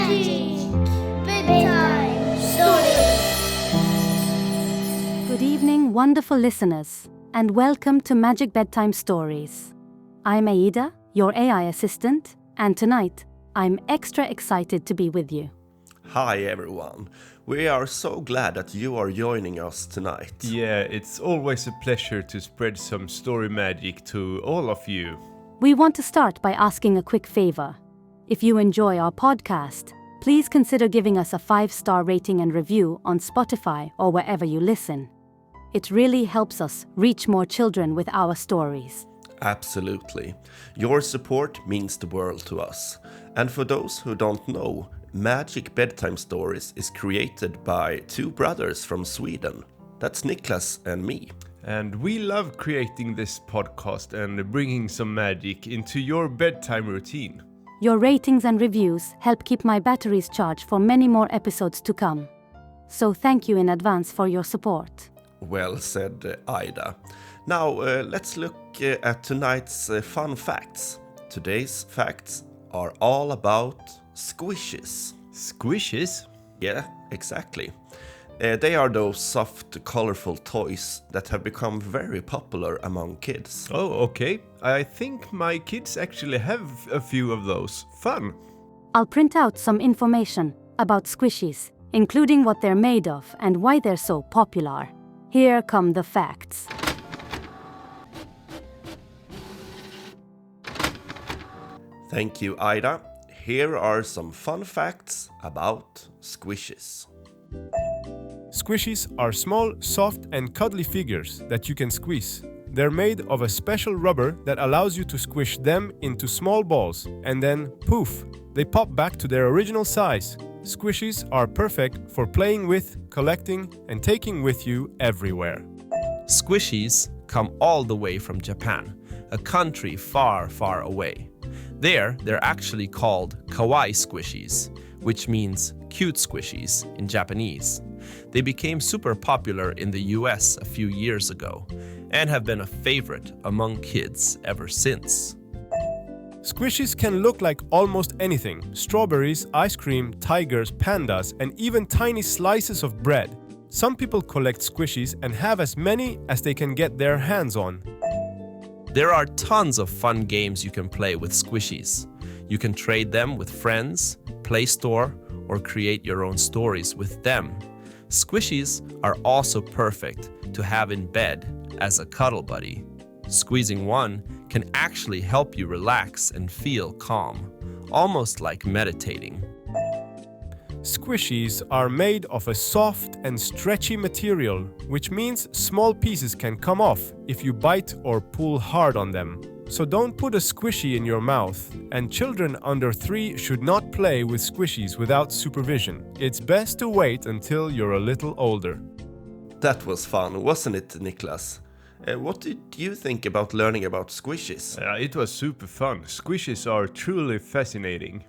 Magic Bedtime Stories. Good evening, wonderful listeners, and welcome to Magic Bedtime Stories. I'm Aida, your AI assistant, and tonight, I'm extra excited to be with you. Hi everyone, we are so glad that you are joining us tonight. Yeah, it's always a pleasure to spread some story magic to all of you. We want to start by asking a quick favor. If you enjoy our podcast, please consider giving us a 5-star rating and review on Spotify or wherever you listen. It really helps us reach more children with our stories. Absolutely. Your support means the world to us. And for those who don't know, Magic Bedtime Stories is created by two brothers from Sweden. That's Niklas and me. And we love creating this podcast and bringing some magic into your bedtime routine. Your ratings and reviews help keep my batteries charged for many more episodes to come. So thank you in advance for your support. Well said, Ida. Now let's look at tonight's fun facts. Today's facts are all about squishes. Squishes? Yeah, exactly. They are those soft, colorful toys that have become very popular among kids. Oh, okay. I think my kids actually have a few of those. Fun! I'll print out some information about squishies, including what they're made of and why they're so popular. Here come the facts. Thank you, Ida. Here are some fun facts about squishes. Squishies are small, soft and cuddly figures that you can squeeze. They're made of a special rubber that allows you to squish them into small balls and then, poof, they pop back to their original size. Squishies are perfect for playing with, collecting and taking with you everywhere. Squishies come all the way from Japan, a country far, far away. There, they're actually called kawaii squishies, which means cute squishies in Japanese. They became super popular in the US a few years ago and have been a favorite among kids ever since. Squishies can look like almost anything: strawberries, ice cream, tigers, pandas, and even tiny slices of bread. Some people collect squishies and have as many as they can get their hands on. There are tons of fun games you can play with squishies. You can trade them with friends, play store, or create your own stories with them. Squishies are also perfect to have in bed as a cuddle buddy. Squeezing one can actually help you relax and feel calm, almost like meditating. Squishies are made of a soft and stretchy material, which means small pieces can come off if you bite or pull hard on them. So don't put a squishy in your mouth, and children under 3 should not play with squishies without supervision. It's best to wait until you're a little older. That was fun, wasn't it, Niklas? What did you think about learning about squishes? It was super fun. Squishes are truly fascinating.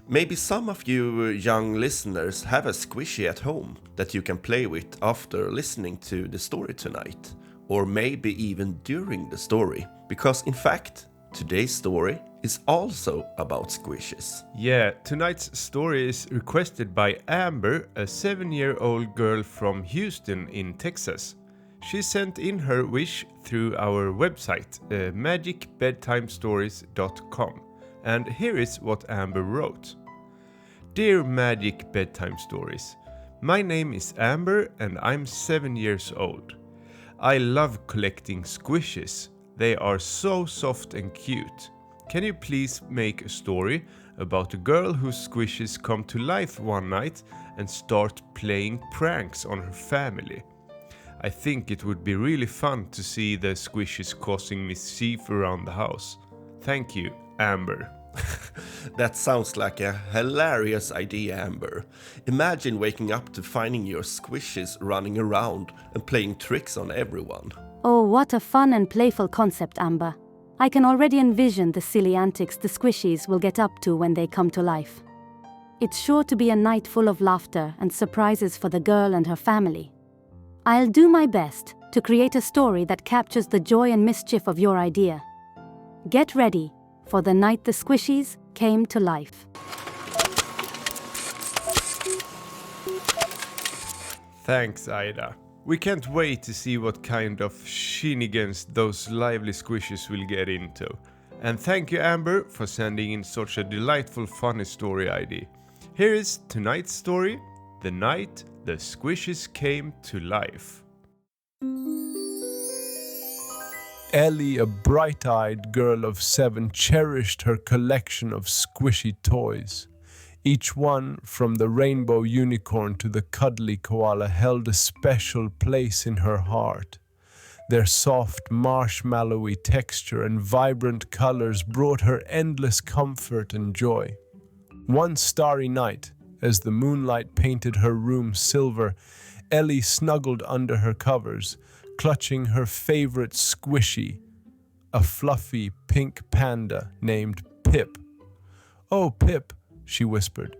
Maybe some of you young listeners have a squishy at home that you can play with after listening to the story tonight. Or maybe even during the story. Because in fact, today's story is also about squishes. Yeah, tonight's story is requested by Amber, a 7-year-old girl from Houston in Texas. She sent in her wish through our website, magicbedtimestories.com. And here is what Amber wrote. Dear Magic Bedtime Stories, my name is Amber and I'm 7 years old. I love collecting squishes. They are so soft and cute. Can you please make a story about a girl whose squishes come to life one night and start playing pranks on her family? I think it would be really fun to see the squishes causing mischief around the house. Thank you, Amber. That sounds like a hilarious idea, Amber. Imagine waking up to finding your squishes running around and playing tricks on everyone. Oh, what a fun and playful concept, Amber. I can already envision the silly antics the squishies will get up to when they come to life. It's sure to be a night full of laughter and surprises for the girl and her family. I'll do my best to create a story that captures the joy and mischief of your idea. Get ready for the night the squishies came to life. Thanks, Ida. We can't wait to see what kind of shenanigans those lively squishes will get into. And thank you, Amber, for sending in such a delightful, funny story ID. Here is tonight's story, The Night the Squishies Came to Life. Ellie, a bright-eyed girl of 7, cherished her collection of squishy toys. Each one, from the rainbow unicorn to the cuddly koala, held a special place in her heart. Their soft, marshmallowy texture and vibrant colors brought her endless comfort and joy. One starry night, as the moonlight painted her room silver, Ellie snuggled under her covers, clutching her favorite squishy, a fluffy pink panda named Pip. "Oh, Pip," she whispered,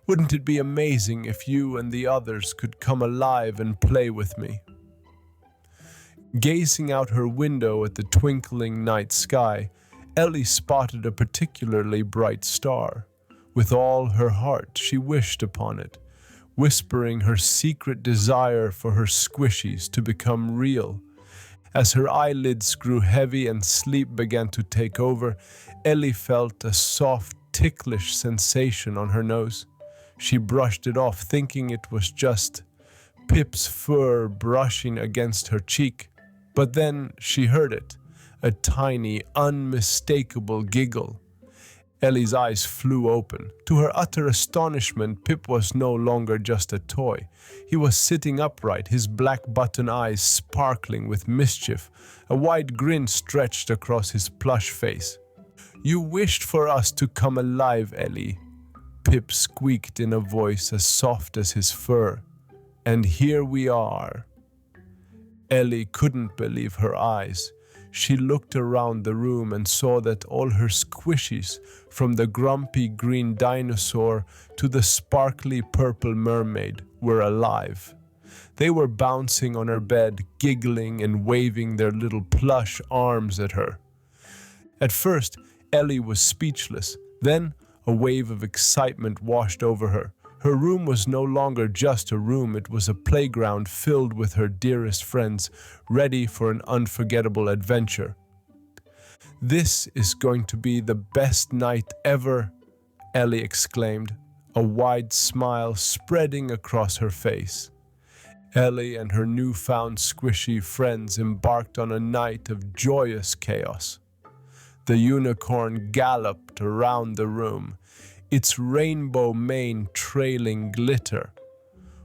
"wouldn't it be amazing if you and the others could come alive and play with me?" Gazing out her window at the twinkling night sky, Ellie spotted a particularly bright star. With all her heart, she wished upon it, whispering her secret desire for her squishies to become real. As her eyelids grew heavy and sleep began to take over, Ellie felt a soft, ticklish sensation on her nose. She brushed it off, thinking it was just Pip's fur brushing against her cheek. But then she heard it, a tiny, unmistakable giggle. Ellie's eyes flew open. To her utter astonishment, Pip was no longer just a toy. He was sitting upright, his black button eyes sparkling with mischief. A wide grin stretched across his plush face. "You wished for us to come alive, Ellie," Pip squeaked in a voice as soft as his fur. "And here we are." Ellie couldn't believe her eyes. She looked around the room and saw that all her squishies, from the grumpy green dinosaur to the sparkly purple mermaid, were alive. They were bouncing on her bed, giggling and waving their little plush arms at her. At first, Ellie was speechless. Then, a wave of excitement washed over her. Her room was no longer just a room, it was a playground filled with her dearest friends, ready for an unforgettable adventure. "This is going to be the best night ever," Ellie exclaimed, a wide smile spreading across her face. Ellie and her newfound squishy friends embarked on a night of joyous chaos. The unicorn galloped around the room, its rainbow mane trailing glitter,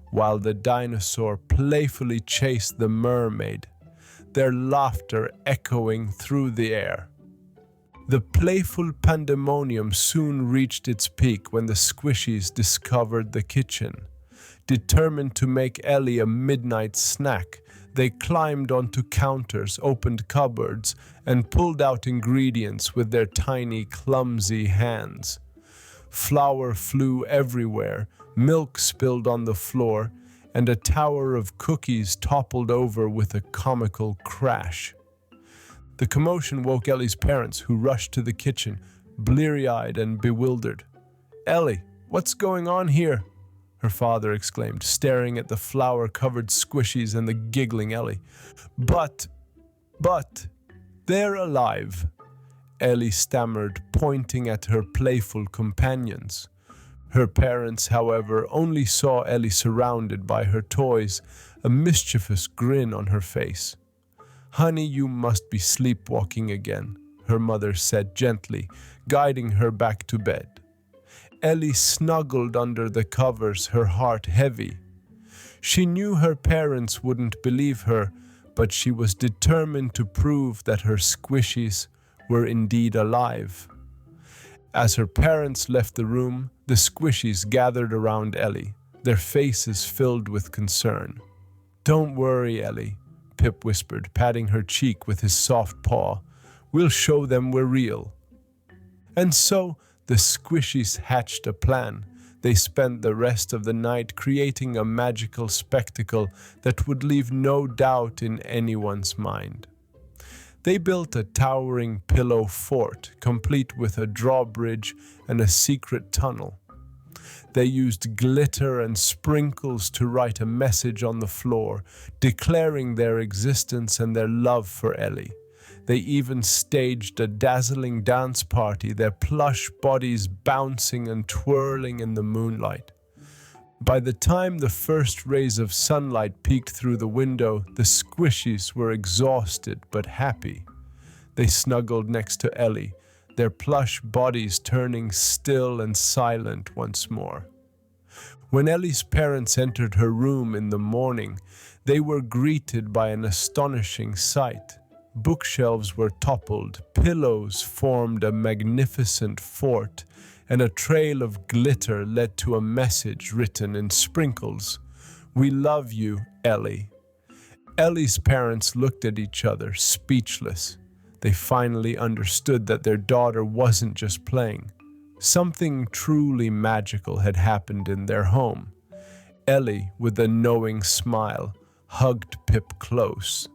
while the dinosaur playfully chased the mermaid, their laughter echoing through the air. The playful pandemonium soon reached its peak when the squishies discovered the kitchen. Determined to make Ellie a midnight snack, they climbed onto counters, opened cupboards, and pulled out ingredients with their tiny, clumsy hands. Flour flew everywhere, milk spilled on the floor, and a tower of cookies toppled over with a comical crash. The commotion woke Ellie's parents, who rushed to the kitchen, bleary-eyed and bewildered. "Ellie, what's going on here?" her father exclaimed, staring at the flour-covered squishies and the giggling Ellie. But, they're alive," Ellie stammered, pointing at her playful companions. Her parents, however, only saw Ellie surrounded by her toys, a mischievous grin on her face. "Honey, you must be sleepwalking again," her mother said gently, guiding her back to bed. Ellie snuggled under the covers, her heart heavy. She knew her parents wouldn't believe her, but she was determined to prove that her squishies were indeed alive. As her parents left the room, the squishies gathered around Ellie, their faces filled with concern. "Don't worry, Ellie," Pip whispered, patting her cheek with his soft paw. "We'll show them we're real." And so the squishies hatched a plan. They spent the rest of the night creating a magical spectacle that would leave no doubt in anyone's mind. They built a towering pillow fort, complete with a drawbridge and a secret tunnel. They used glitter and sprinkles to write a message on the floor, declaring their existence and their love for Ellie. They even staged a dazzling dance party, their plush bodies bouncing and twirling in the moonlight. By the time the first rays of sunlight peeked through the window, the Squishies were exhausted but happy. They snuggled next to Ellie, their plush bodies turning still and silent once more. When Ellie's parents entered her room in the morning, they were greeted by an astonishing sight. Bookshelves were toppled, pillows formed a magnificent fort, and a trail of glitter led to a message written in sprinkles. "We love you, Ellie." Ellie's parents looked at each other, speechless. They finally understood that their daughter wasn't just playing. Something truly magical had happened in their home. Ellie, with a knowing smile, hugged Pip close.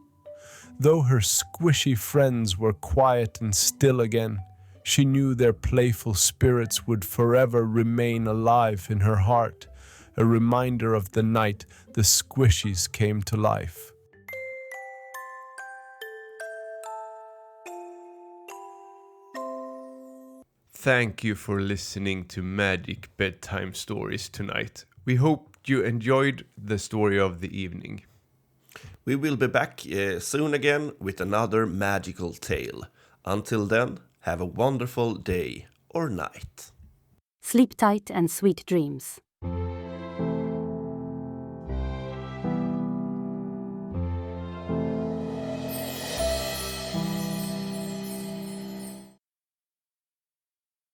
Though her squishy friends were quiet and still again, she knew their playful spirits would forever remain alive in her heart, a reminder of the night the Squishies came to life. Thank you for listening to Magic Bedtime Stories tonight. We hope you enjoyed the story of the evening. We will be back soon again with another magical tale. Until then, have a wonderful day or night. Sleep tight and sweet dreams.